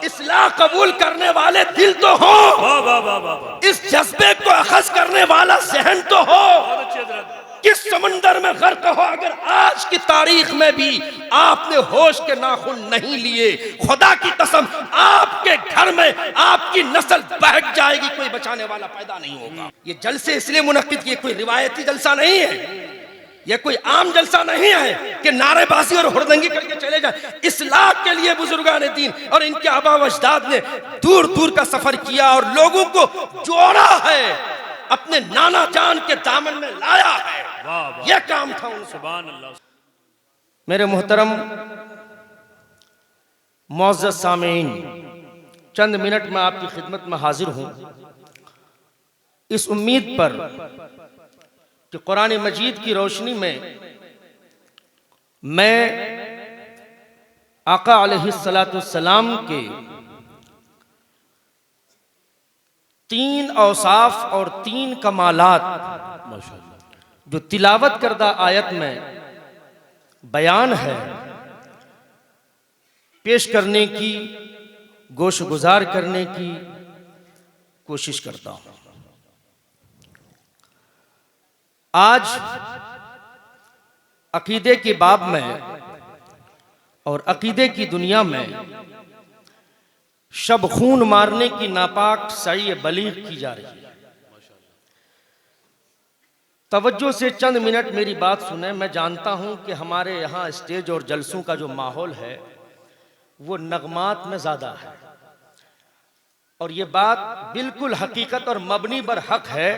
इस्लाह कबूल करने वाले दिल तो हो, इस जज्बे को अखज़ करने वाला ज़हन तो हो। किस समंदर में गर्क हो, अगर आज की तारीख में भी आपने होश के नाखून नहीं लिए, खुदा की कसम आपके घर में आपकी नस्ल बहक जाएगी, कोई बचाने वाला पैदा नहीं होगा। ये जलसे इसलिए मुनक्किद किए, कोई रिवायती जलसा नहीं है, ये कोई आम जलसा नहीं है कि नारेबाजी और हुड़दंगी करके चले जाए। इस्लाह के लिए बुजुर्गान दीन और इनके आबा व अजदाद ने दूर दूर का सफर किया और लोगों को जोड़ा है, अपने नाना जान के दामन में लाया है। यह काम था उनसे। सुभान अल्लाह। मेरे मोहतरम मुअज़्ज़ज़ सामीन, चंद मिनट में आपकी खिदमत में हाजिर हूं इस उम्मीद पर कि कुरान मजीद की रोशनी में मैं आका अलैहिस्सलाम के 3 औसाफ और 3 कमालात जो तिलावत करदा आयत में बयान है, पेश करने की, गोश गुजार करने की कोशिश करता हूं। आज अकीदे की बाब में और अकीदे की दुनिया में शब खून मारने की नापाक सही बलीग की जा रही है। तवज्जो से चंद मिनट मेरी बात सुने। मैं जानता हूं कि हमारे यहाँ स्टेज और जलसों का जो माहौल है वो नगमात में ज़्यादा है और ये बात बिल्कुल हकीकत और मबनी पर हक है,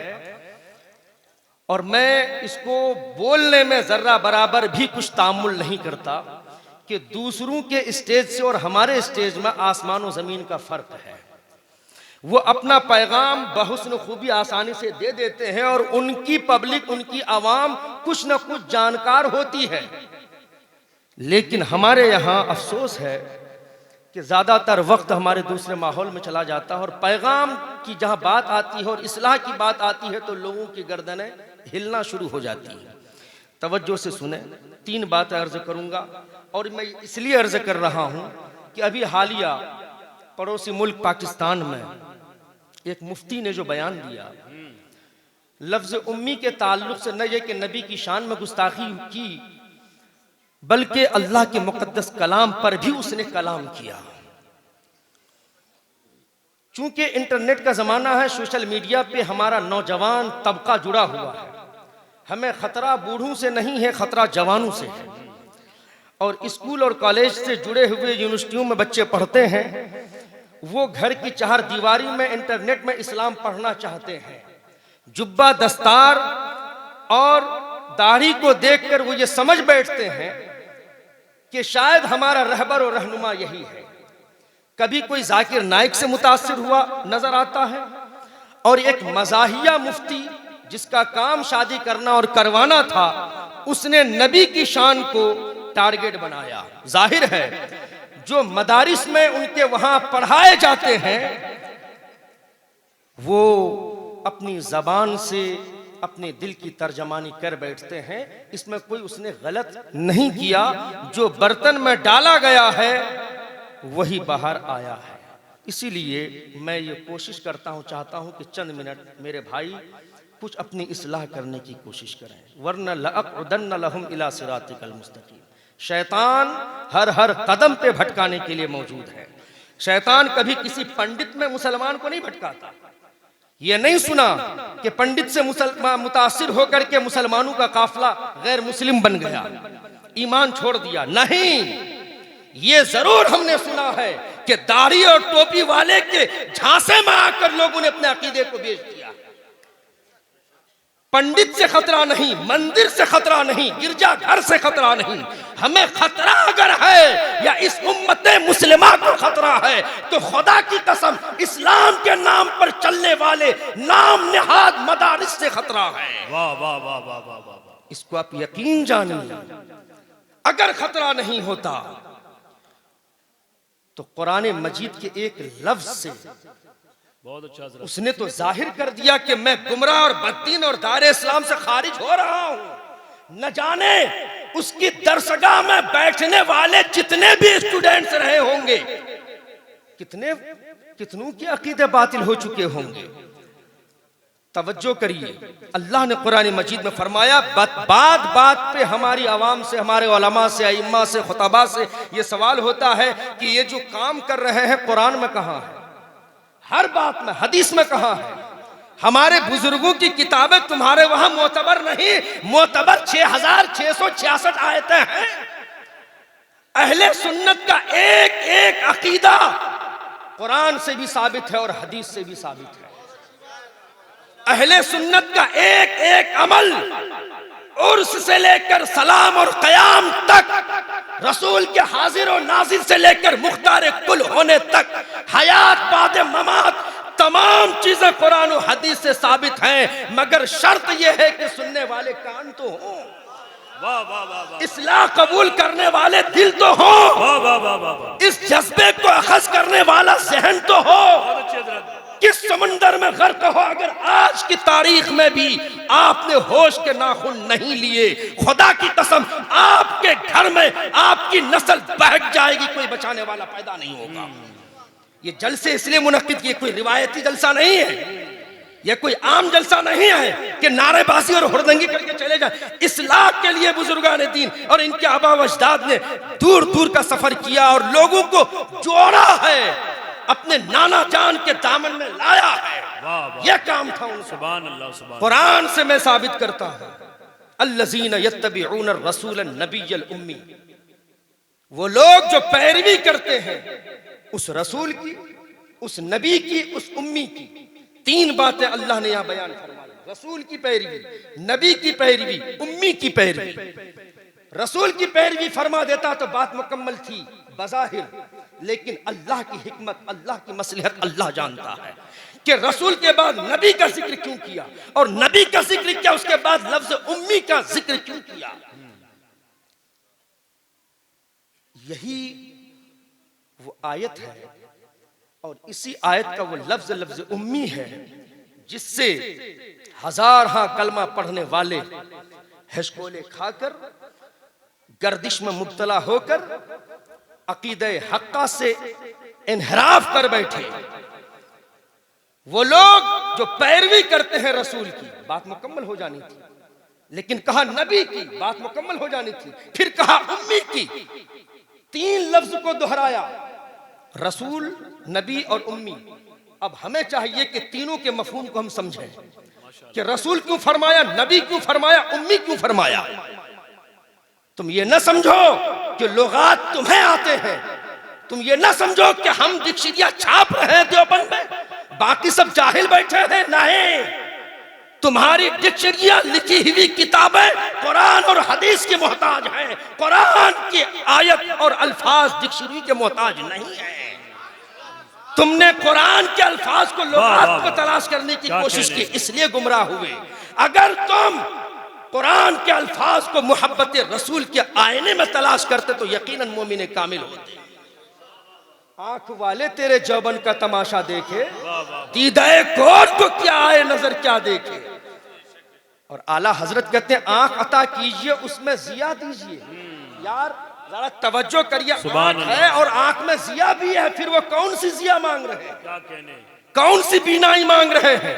और मैं इसको बोलने में ज़र्रा बराबर भी कुछ तामुल नहीं करता कि दूसरों के स्टेज से और हमारे स्टेज में आसमान और ज़मीन का फ़र्क है। वो अपना पैगाम बहुस्न खूबी आसानी से दे देते हैं और उनकी पब्लिक, उनकी आवाम कुछ न कुछ जानकार होती है, लेकिन हमारे यहाँ अफसोस है कि ज़्यादातर वक्त हमारे दूसरे माहौल में चला जाता है और पैगाम की जहाँ बात आती है और इस्लाह की बात आती है तो लोगों की गर्दनें हिलना शुरू हो जाती है। तवज्जो से सुने, 3 बातें अर्ज करूँगा और मैं इसलिए अर्ज कर रहा हूँ कि अभी हालिया पड़ोसी मुल्क पाकिस्तान में एक मुफ्ती ने जो बयान दिया, लफ्ज़ उम्मी के ताल्लुक से न ये कि नबी की शान में गुस्ताखी की, बल्कि अल्लाह के मुकद्दस कलाम पर भी उसने कलाम किया। चूंकि इंटरनेट का ज़माना है, सोशल मीडिया पे हमारा नौजवान तबका जुड़ा हुआ है, हमें ख़तरा बूढ़ों से नहीं है, ख़तरा जवानों से है। और स्कूल और कॉलेज से जुड़े हुए यूनिवर्सिटियों में बच्चे पढ़ते हैं, वो घर की 4 दीवारी में इंटरनेट में इस्लाम पढ़ना चाहते हैं। जुब्बा, दस्तार और दाढ़ी को देखकर वो ये समझ बैठते हैं कि शायद हमारा रहबर और रहनुमा यही है। कभी कोई जाकिर नाइक से मुतासिर हुआ नजर आता है और एक मज़ाहिया मुफ्ती जिसका काम शादी करना और करवाना था, उसने नबी की शान को टारगेट बनाया। जाहिर है जो मदारिस में उनके वहां पढ़ाए जाते हैं वो अपनी जबान से अपने दिल की तर्जमानी कर बैठते हैं। इसमें कोई उसने गलत नहीं किया, जो बर्तन में डाला गया है वही बाहर आया है। इसीलिए मैं ये कोशिश करता हूँ, चाहता हूँ कि चंद मिनट मेरे भाई कुछ अपनी इस्लाह करने की कोशिश करें, वरना लअक़उदन्न लहुम इला सिरातिकल मुस्तक़ीम। शैतान हर कदम पे भटकाने के लिए मौजूद है। शैतान कभी किसी पंडित में मुसलमान को नहीं भटकाता। ये नहीं सुना कि पंडित से मुसलमान मुतासिर होकर के मुसलमानों का काफिला गैर मुस्लिम बन गया, ईमान छोड़ दिया। नहीं, ये जरूर हमने सुना है कि दाढ़ी और टोपी वाले के झांसे में आकर लोगों ने अपने अकीदे को बेच दिया। पंडित से खतरा नहीं, मंदिर से खतरा नहीं, गिरजा घर से खतरा नहीं। हमें खतरा अगर है या इस उम्मत मुस्लिमा को खतरा है तो खुदा की कसम इस्लाम के नाम पर चलने वाले नाम निहाद मदारिस से खतरा है। वाह वाह वाह वाह वाह वाह, इसको आप यकीन जानिए। अगर खतरा नहीं होता तो कुरान मजीद के एक लफ्ज से बहुत अच्छा उसने तो जाहिर कर दिया कि मैं गुमराह और बददीन और दायरे इस्लाम से खारिज हो रहा हूं। न जाने उसकी दरसगाह में बैठने वाले जितने भी स्टूडेंट्स रहे होंगे कितनों के अकीदे बातिल हो चुके होंगे। तवज्जो करिए, अल्लाह ने कुरान मजीद में फरमाया, बात बात पे हमारी आवाम से, हमारे उलमा से, अइम्मा से, खुतबा से ये सवाल होता है कि ये जो काम कर रहे हैं कुरान में कहाँ है, हर बात में, हदीस में कहाँ है। हमारे बुजुर्गों की किताबें तुम्हारे वहां मोतबर नहीं, मोतबर 6666 आयतें हैं। अहले सुन्नत का एक एक अकीदा कुरान से भी साबित है और हदीस से भी साबित है। अहले सुन्नत का एक एक अमल, उर्स से लेकर सलाम और कयाम तक, रसूल के हाजिर और नाजिर से लेकर मुख्तार कुल होने तक, हयात बाद ममात, तमाम चीजें कुरान और हदीस से साबित हैं। मगर शर्त यह है कि सुनने वाले कान तो हों, इस्लाह कबूल करने वाले दिल तो हो, इस जज्बे को अखज़ करने वाला जहन तो हो। किस समंदर में गर्क हो, अगर आज की तारीख में भी आपने होश के नाखून नहीं लिए, खुदा की कसम आपके घर में आपकी नस्ल बहक जाएगी, कोई बचाने वाला पैदा नहीं होगा। ये जलसे इसलिए मुनक्किद किए, कोई रिवायती जलसा नहीं है, ये कोई आम जलसा नहीं है कि नारेबाजी और हुड़दंगी करके चले जाए। इस्लाह के लिए बुजुर्गान दीन और इनके आबा व अजदाद ने दूर दूर का सफर किया और लोगों को जोड़ा है, अपने नाना जान के दामन में लाया है। यह काम था उनसे। सुभान अल्लाह, सुभान। कुरान से मैं साबित करता हूं, अल्लज़ीना यत्तबिऊन रसूल नबिय्यल उम्मी, वो लोग जो पैरवी करते हैं उस रसूल की, उस नबी की, उस उम्मी की। तीन बातें अल्लाह ने यहां बयान फरमाई, रसूल की पैरवी, नबी की पैरवी, उम्मी की पैरवी। रसूल की पैरवी फरमा देता तो बात मुकम्मल थी बज़ाहिर, लेकिन अल्लाह की हिकमत, अल्लाह की मसलहत अल्लाह जानता है कि रसूल के बाद नबी का जिक्र क्यों किया, और नबी का जिक्र किया उसके बाद लफ्ज उम्मी का जिक्र क्यों किया। यही वो आयत है और इसी आयत का वो लफ्ज उम्मी है जिससे हजार कलमा पढ़ने वाले हिचकोले खाकर, गर्दिश में मुब्तला होकर, अकीदे हक्का से इनहराफ कर बैठे। वो लोग जो पैरवी करते हैं रसूल की, बात मुकम्मल हो जानी थी, लेकिन कहा नबी की, बात मुकम्मल हो जानी थी, फिर कहा उम्मी की। तीन लफ्ज को दोहराया, रसूल, नबी और उम्मी। अब हमें चाहिए कि तीनों के मफहूम को हम समझें कि रसूल क्यों फरमाया, नबी क्यों फरमाया, उम्मी क्यों फरमाया। तुम ये न समझो कि लुगात तुम्हें आते हैं, तुम ये न समझो कि हम डिक्शनरियां छाप रहे हैं देवबंद में, बाकी सब जाहिल बैठे हैं। नहीं, तुम्हारी डिक्शनरियां, लिखी हुई किताबें कुरान और हदीस के मोहताज हैं, कुरान की आयत और अल्फाज डिक्शनरी के मोहताज नहीं है। तुमने कुरान के अल्फाज को लुगात को तलाश करने की कोशिश की, इसलिए गुमराह हुए। अगर तुम कुरान के अल्फाज को मोहब्बत रसूल के आईने में तलाश करते तो यकीनन मोमिन कामिल होते। आंख वाले तेरे जौबन का तमाशा देखे, दीदाए कोट को क्या आए नजर क्या देखे। और आला हजरत कहते हैं आंख अता कीजिए उसमें जिया दीजिए। यार जरा तवज्जो करिए, आंख है और आंख में जिया भी है, फिर वो कौन सी जिया मांग रहे हैं, क्या कहने, कौन सी बीनाई मांग रहे हैं।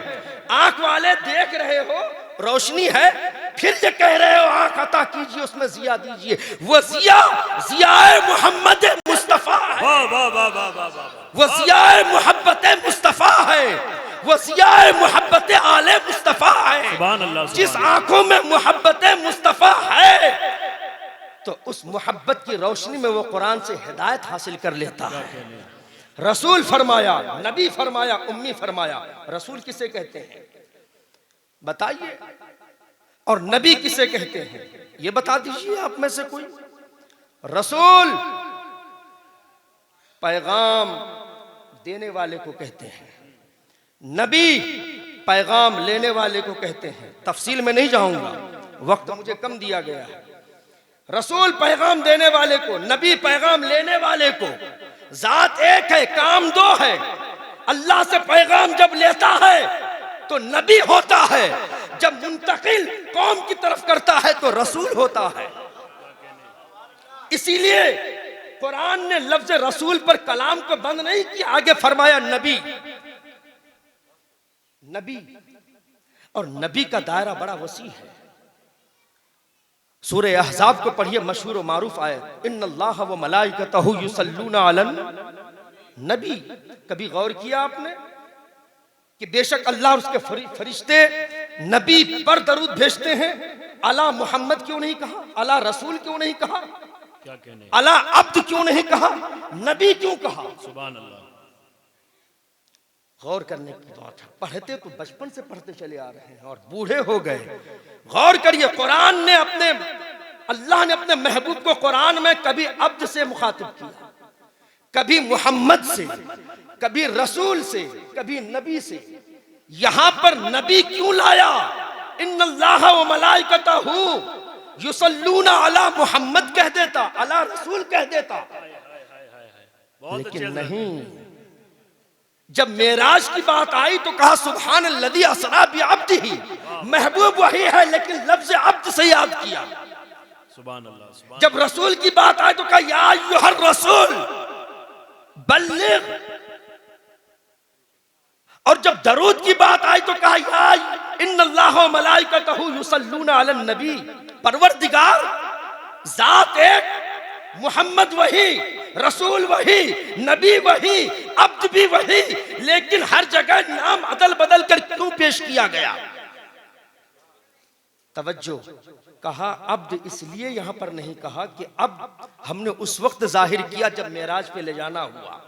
आंख वाले देख रहे हो रोशनी है, फिर ये कह रहे हो आंख अता कीजिए उसमें जिया दीजिए। वो जिया जियाए मोहम्मद मुस्तफा है, वो जियाए मोहब्बत मुस्तफा है, वो जियाए मोहब्बत आले मुस्तफा है। जिस आंखों में मोहब्बत मुस्तफा है तो उस मोहब्बत की रोशनी में वो कुरान से हिदायत हासिल कर लेता है। रसूल फरमाया, नबी फरमाया, उम्मी फरमाया। रसूल किसे कहते हैं बताइए, और नबी किसे कहते हैं ये बता दीजिए आप में से कोई। रसूल पैगाम देने वाले को कहते हैं, नबी पैगाम लेने वाले को कहते हैं। तफसील में नहीं जाऊंगा, वक्त मुझे कम दिया गया है। रसूल पैगाम देने वाले को, नबी पैगाम लेने वाले को। जात एक है, काम दो है। अल्लाह से पैगाम जब लेता है तो नबी होता है, जब मुंतकिल कौम की तरफ करता है तो रसूल होता है। इसीलिए कुरान ने लफ्ज रसूल पर कलाम को बंद नहीं किया, आगे फरमाया नबी। नबी और नबी का दायरा बड़ा वसी है। सूरह अहज़ाब को पढ़िए, मशहूर व मारूफ आयत, इन्नल्लाह व मलाइकतहु युसल्लूना अलन नबी। कभी गौर किया आपने कि बेशक अल्लाह और उसके फरिश्ते नबी पर दरूद भेजते हैं? अला मोहम्मद क्यों नहीं कहा? अला रसूल क्यों नहीं कहा? क्या कहने, अला अब्द क्यों नहीं कहा? नबी क्यों कहा? सुभान अल्लाह। गौर करने की बात है। पढ़ते तो बचपन से पढ़ते चले आ रहे हैं और बूढ़े हो गए। गौर करिए, कुरान ने अल्लाह ने अपने महबूब को कुरान में कभी अब्द से मुखातिब किया, कभी मोहम्मद से, कभी रसूल से, कभी नबी से। यहां पर नबी क्यों लाया? इन्नल्लाह व मलाइकतहु युसल्लूना अला मोहम्मद कह देता, अला रसूल कह देता, लेकिन नहीं। जब मेराज की बात आई तो कहा सुभान अल्लज़ी असरा बिअब्दिही। महबूब वही है लेकिन लफ्ज़ अब्द से याद किया। सुभान अल्लाह, सुभान। जब रसूल की बात आई तो कहा या अय्युहर रसूल बल्लिग। और जब दरूद की बात आई तो कहा या इन्नल्लाह व मलाइकतहु युसल्लूना अलन नबी। परवरदिगार जात एक, मोहम्मद वही, रसूल वही, नबी वही, अब्द भी वही, लेकिन हर जगह नाम अदल बदल कर क्यों पेश किया गया? तवज्जो, कहा अब्द इसलिए यहां पर नहीं कहा कि अब हमने उस वक्त जाहिर किया जब मेराज पे ले जाना हुआ।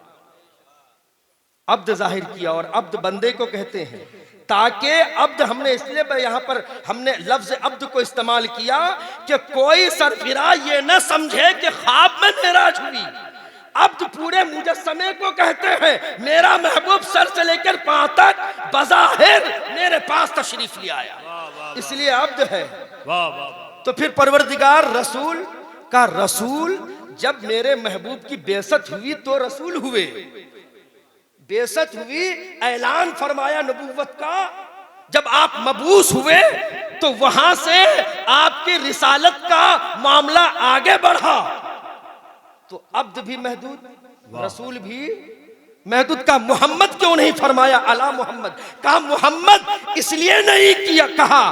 अब्द जाहिर किया और अब्द बंदे को कहते हैं, ताकि अब्द हमने इसलिए यहां पर हमने लफ्ज अब्द को इस्तेमाल किया कि कोई सरफिरा ये न समझे कि ख्वाब में मेराज हुई। अब्द पूरे मुजस्समे को कहते हैं, मेरा महबूब सर से लेकर पांव तक बज़ाहिर मेरे पास तशरीफ ले आया, इसलिए अब्द है। वाह वाह। तो फिर परवरदिगार रसूल का रसूल, जब मेरे महबूब की बेइज्जत हुई तो रसूल हुए, बेइज्जत हुई, ऐलान फरमाया नबूवत का। जब आप मबूस हुए तो वहां से आपकी रिसालत का मामला आगे बढ़ा। तो अब्द भी महदूद, रसूल भी महदूद। का मोहम्मद क्यों नहीं फरमाया अला मोहम्मद? कहा मोहम्मद इसलिए नहीं किया, कहा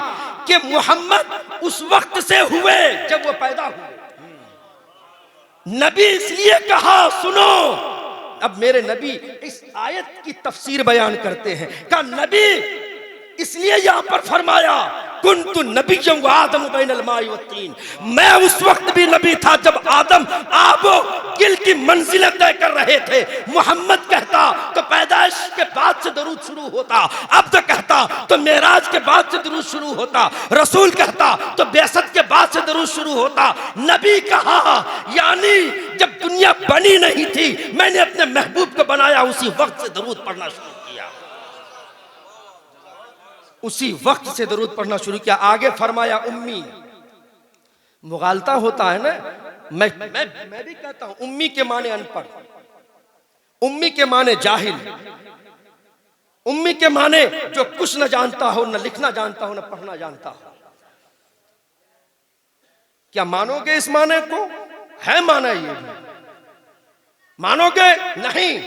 कि मोहम्मद उस वक्त से हुए जब वो पैदा हुए। नबी इसलिए कहा, सुनो अब मेरे नबी इस आयत की तफसीर बयान करते हैं। कहा नबी इसलिए यहां पर फरमाया कुन्तु नबिय्यन व आदम बैनल माइ व तीन। मैं उस वक्त भी नबी था जब आदम आबो गिल की मंजिलें तय कर रहे थे। मोहम्मद कहता तो पैदाइश के बाद से दरूद शुरू होता, अब तो कहता तो मेराज के बाद से दरूद शुरू होता, रसूल कहता तो बेअसत के बाद से दरूद शुरू होता। नबी कहा यानी जब दुनिया बनी नहीं थी मैंने अपने महबूब को बनाया, उसी वक्त से दरूद पढ़ना शुरू किया, उसी वक्त से दरूद पढ़ना शुरू किया। आगे फरमाया उम्मी। मुगालता होता है ना, मैं भी कहता हूं उम्मी के माने अनपढ़, उम्मी के माने जाहिल, उम्मी के माने जो कुछ न जानता हो, न लिखना जानता हो, न पढ़ना जानता हो। क्या मानोगे इस माने को? है माना ये भी मानोगे? नहीं।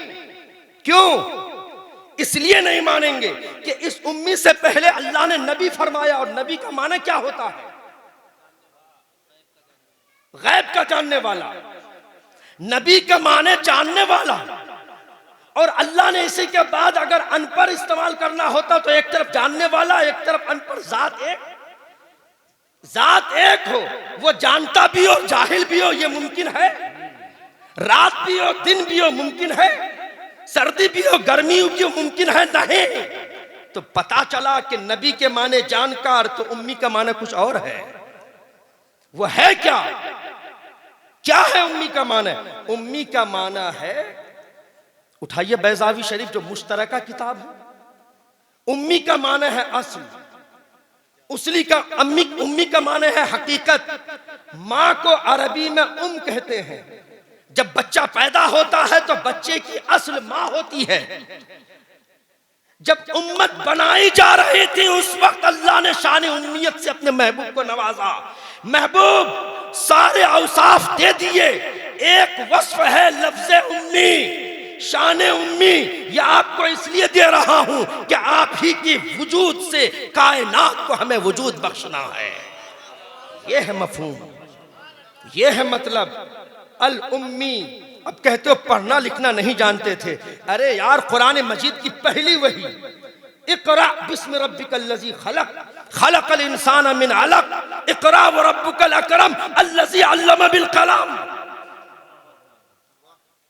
क्यों? इसलिए नहीं मानेंगे कि इस उम्मी से पहले अल्लाह ने नबी फरमाया, और नबी का माना क्या होता है? गैब का जानने वाला। नबी का माने जानने वाला। और अल्लाह ने इसी के बाद अगर अनपढ़ इस्तेमाल करना होता तो एक तरफ जानने वाला, एक तरफ अनपढ़, जात एक हो, वो जानता भी हो जाहिल भी हो, ये मुमकिन है? रात भी हो दिन भी हो मुमकिन है? सर्दी भी हो गर्मी भी हो मुमकिन है? नहीं। तो पता चला कि नबी के माने जानकार, तो उम्मी का माना कुछ और है। वो है क्या? क्या है उम्मी का माना? उम्मी का माना है, उठाइए बैज़ावी शरीफ जो मुश्तरका किताब है। उम्मी का माना है असल, उसली का उम्मी का माना है हकीकत। माँ को अरबी में कहते हैं। जब बच्चा पैदा होता है तो बच्चे की असल माँ होती है। जब उम्मत बनाई जा रही थी उस वक्त अल्लाह ने शान उम्मियत से अपने महबूब को नवाजा। महबूब सारे औसाफ दे दिए, एक वस्फ है लफ्ज़ उम्मी, शान उम्मी। यह आपको इसलिए दे रहा हूं कि आप ही की वजूद से कायनात को हमें वजूद बख्शना है। यह है मफहूम, यह है मतलब। अल उम्मी, अब कहते हो पढ़ना लिखना नहीं जानते थे। अरे यार, कुरान मजीद की पहली वही, इक़रा बिस्मि रब्बिकल लज़ी खलक़ खलक़ल इंसान मिन अलक़ इक़रा व रब्बुकल अकरम अल्लज़ी अल्लम बिल कलम।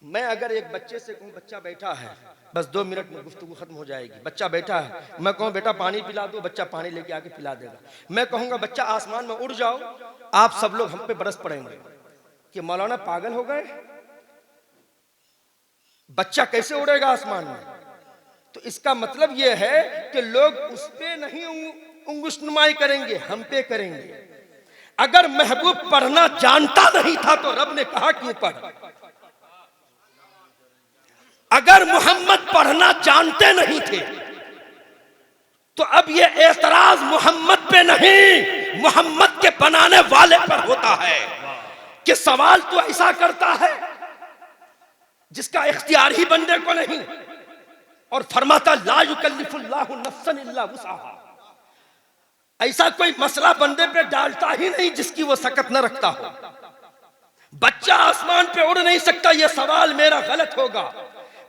मैं अगर एक बच्चे से कहूँ, बच्चा बैठा है, बस 2 मिनट में गुफ्तगू खत्म हो जाएगी। बच्चा बैठा है, मैं कहूँ बेटा पानी पिला दो, बच्चा पानी लेके आके पिला देगा। मैं कहूँगा बच्चा आसमान में उड़ जाओ, आप सब लोग हम पे बरस पड़ेंगे कि मौलाना पागल हो गए, बच्चा कैसे उड़ेगा आसमान में। तो इसका मतलब यह है कि लोग उस पे नहीं उंगुशनुमाई करेंगे, हम पे करेंगे। अगर महबूब पढ़ना जानता नहीं था तो रब ने कहा क्यों पढ़। अगर मोहम्मद पढ़ना जानते नहीं थे तो अब यह एतराज मोहम्मद पे नहीं, मोहम्मद के बनाने वाले पर होता है कि सवाल तो ऐसा करता है जिसका इख्तियार ही बंदे को नहीं, और फरमाता ला युकल्लिफुल्लाहु नफ्सन इल्ला वुसअहा। ऐसा कोई मसला बंदे पे डालता ही नहीं जिसकी वो सकत न रखता हो। बच्चा आसमान पे उड़ नहीं सकता, यह सवाल मेरा गलत होगा।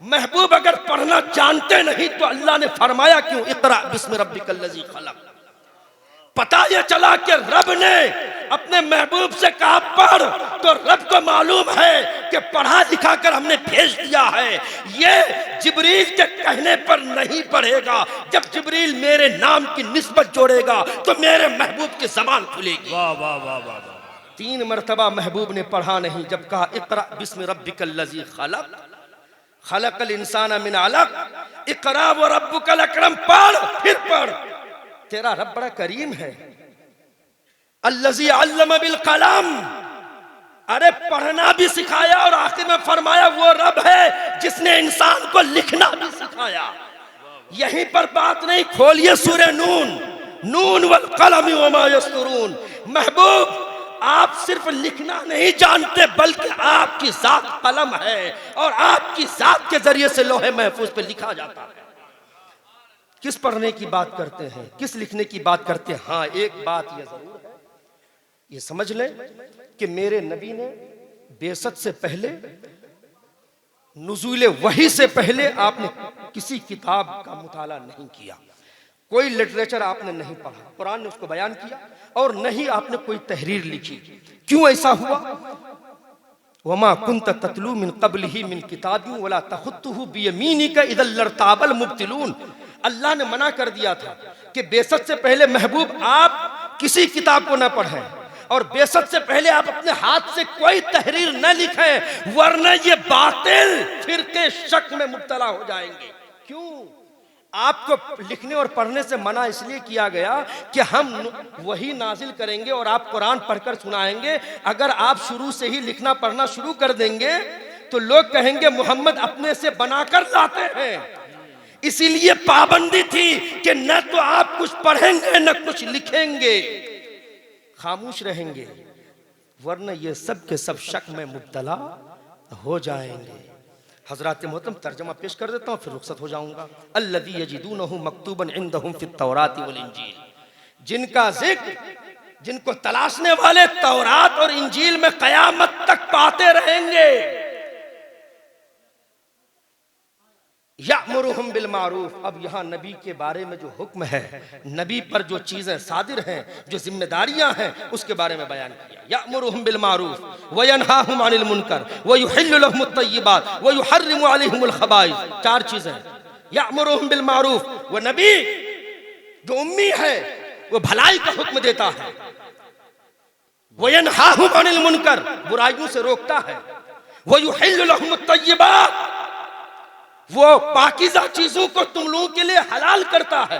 महबूब अगर पढ़ना जानते नहीं तो अल्लाह ने फरमाया क्यों इक़रा बिस्मि रब्बिकल लज़ी खलक़। पता यह चला कि रब ने अपने महबूब से कहा पढ़, तो रब को मालूम है कि पढ़ा लिखा कर हमने भेज दिया है। ये जिब्रील के कहने पर नहीं पढ़ेगा, जब जिब्रील मेरे नाम की निस्बत जोड़ेगा तो मेरे महबूब की ज़बान खुलेगी। वाह वाह वाह वाह। 3 मरतबा महबूब ने पढ़ा नहीं। जब कहा इक़रा बिस्मि रब्बिकल लज़ी खलक़ खलक़ल इंसान मिन अलक़ इक़रा व रब्बुकल अकरम, पढ़, फिर पढ़। तेरा रब बड़ा करीम है। अल्लज़ी अल्लम बिल कलम, अरे पढ़ना भी सिखाया और आखिर में फरमाया वो रब है जिसने इंसान को लिखना भी सिखाया। यहीं पर बात नहीं, खोलिए सूरह नून, नून वल कलम वमा यस्तरून। महबूब आप सिर्फ लिखना नहीं जानते बल्कि आपकी जात कलम है और आपकी जात के जरिए से लोहे महफूज पे लिखा जाता है। किस पढ़ने की बात करते हैं, किस लिखने की बात करते हैं। हाँ, एक बात यह जरूर है, ये समझ लें कि मेरे नबी ने बेसत से पहले, नुज़ूल वही से पहले आपने किसी किताब का मुताला नहीं किया, कोई लिटरेचर आपने नहीं पढ़ा। कुरान ने उसको बयान किया और नहीं आपने कोई तहरीर लिखी। क्यों ऐसा हुआ? वमा कुंत ततलू मिन क़ब्लिही मिन किताबिन वला तख़ुत्तुहु बियमीनिका इज़ल लर्ताबल मुब्तिलून। अल्लाह ने मना कर दिया था कि बेसत से पहले महबूब आप किसी किताब को न पढ़ें और बेसत से पहले आप अपने हाथ से कोई तहरीर न लिखें, वरना ये बातिल फिरके शक में मुब्तला हो जाएंगे। क्यों? आपको लिखने और पढ़ने से मना इसलिए किया गया कि हम वही नाजिल करेंगे और आप कुरान पढ़कर सुनाएंगे। अगर आप शुरू से ही लिखना पढ़ना शुरू कर देंगे तो लोग कहेंगे मोहम्मद अपने से बनाकर लाते हैं। इसीलिए पाबंदी थी कि न तो आप कुछ पढ़ेंगे न कुछ लिखेंगे, खामोश रहेंगे, वरना ये सब के सब शक में मुब्तला हो जाएंगे। हजरात मोहतरम, तर्जमा पेश कर देता हूँ फिर रुखसत हो जाऊंगा। अल्लज़ी यजिदूनहु मक्तूबन इंदहुम फित तौरात वल इंजील, जिनका जिक्र, जिनको तलाशने वाले तौरात और इंजील में कयामत तक पाते रहेंगे। यामुरुहुम बिल मारूफ, अब यहाँ नबी के बारे में जो हुक्म है, नबी पर जो चीजें सादिर हैं, जो जिम्मेदारियां हैं, उसके बारे में बयान किया। यामुरुहुम बिल मारूफ व यनहाहुम अनिल मुनकर व युहिल्लु लहुमुत तय्यिबात व युहर्रिमु अलैहिमुल खबाइस। 4 चीजें। यामुरुहुम बिल मारूफ, वो नबी जो उम्मी है वो भलाई का हुक्म देता है। व यनहाहुम अनिल मुनकर, बुराइयों से रोकता है। व युहिल्लु लहुमुत तय्यिबात, वो पाकीज़ा चीजों को तुम लोगों के लिए हलाल करता है।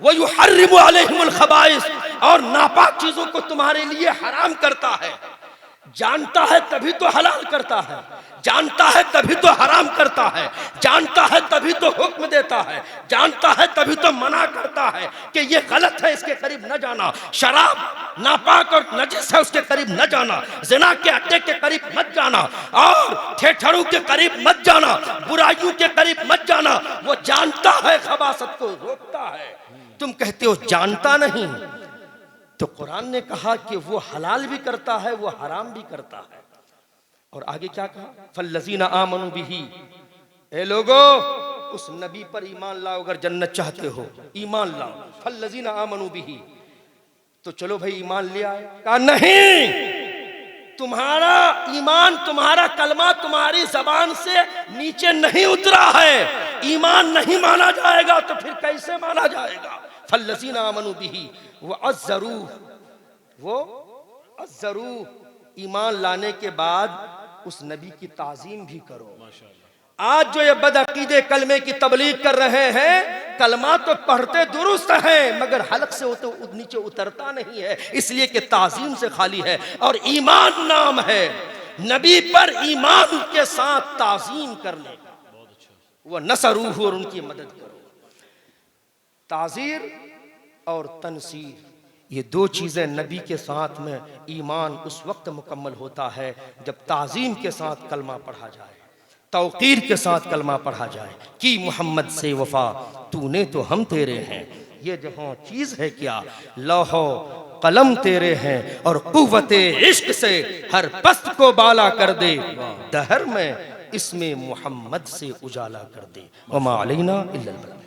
वो युहर्रिमु अलैहिमुल खबाइस, और नापाक चीजों को तुम्हारे लिए हराम करता है। जानता है तभी तो हलाल करता है, जानता है तभी तो हराम करता है, जानता है तभी तो हुक्म देता है, जानता है तभी तो मना करता है कि ये गलत है, इसके करीब न जाना, शराब नापाक और नजिस है, उसके करीब न जाना, जिना के अड्डे के करीब मत जाना, और ठेठड़ों के करीब मत जाना, बुराइयों के करीब मत जाना। वो जानता है, खबासत को रोकता है। तुम कहते हो जानता नहीं, तो कुरान ने कहा कि वो हलाल भी करता है, वो हराम भी करता है। और आगे क्या कहा? फल्लज़ीना आमनू बिही, ए लोगो उस नबी पर ईमान लाओ अगर जन्नत चाहते हो, ईमान लाओ। फल्लज़ीना आमनू बिही, तो चलो भाई ईमान ले आए। कहा नहीं, तुम्हारा ईमान, तुम्हारा कलमा तुम्हारी जबान से नीचे नहीं उतरा है, ईमान नहीं माना जाएगा, तो फिर कैसे माना जाएगा? फल्लज़ीना आमनू बिही वो अज़्ज़रू, ईमान लाने के बाद उस नबी की ताज़ीम भी करो। आज जो ये बदअकीदे कलमे की तबलीग कर रहे हैं, कलमा तो पढ़ते दुरुस्त हैं मगर हलक से तो नीचे उतरता नहीं है, इसलिए कि ताज़ीम से खाली है। और ईमान नाम है नबी पर ईमान के साथ ताज़ीम करने का, वह नसरूह, और उनकी मदद करो। ताज़ीर और तनसीर, ये दो चीज़ें नबी के साथ में ईमान उस वक्त मुकम्मल होता है जब ताज़ीम के साथ कलमा पढ़ा जाए, तौक़ीर के साथ कलमा पढ़ा जाए कि मोहम्मद से वफ़ा तूने तो हम तेरे हैं। ये जहाँ चीज़ है क्या, लौहो कलम तेरे हैं, और कुव्वते इश्क से हर पस्त को बाला कर दे, दहर में इसमें मोहम्मद से उजाला कर दे। वमा अलैना इल्लल बलाग।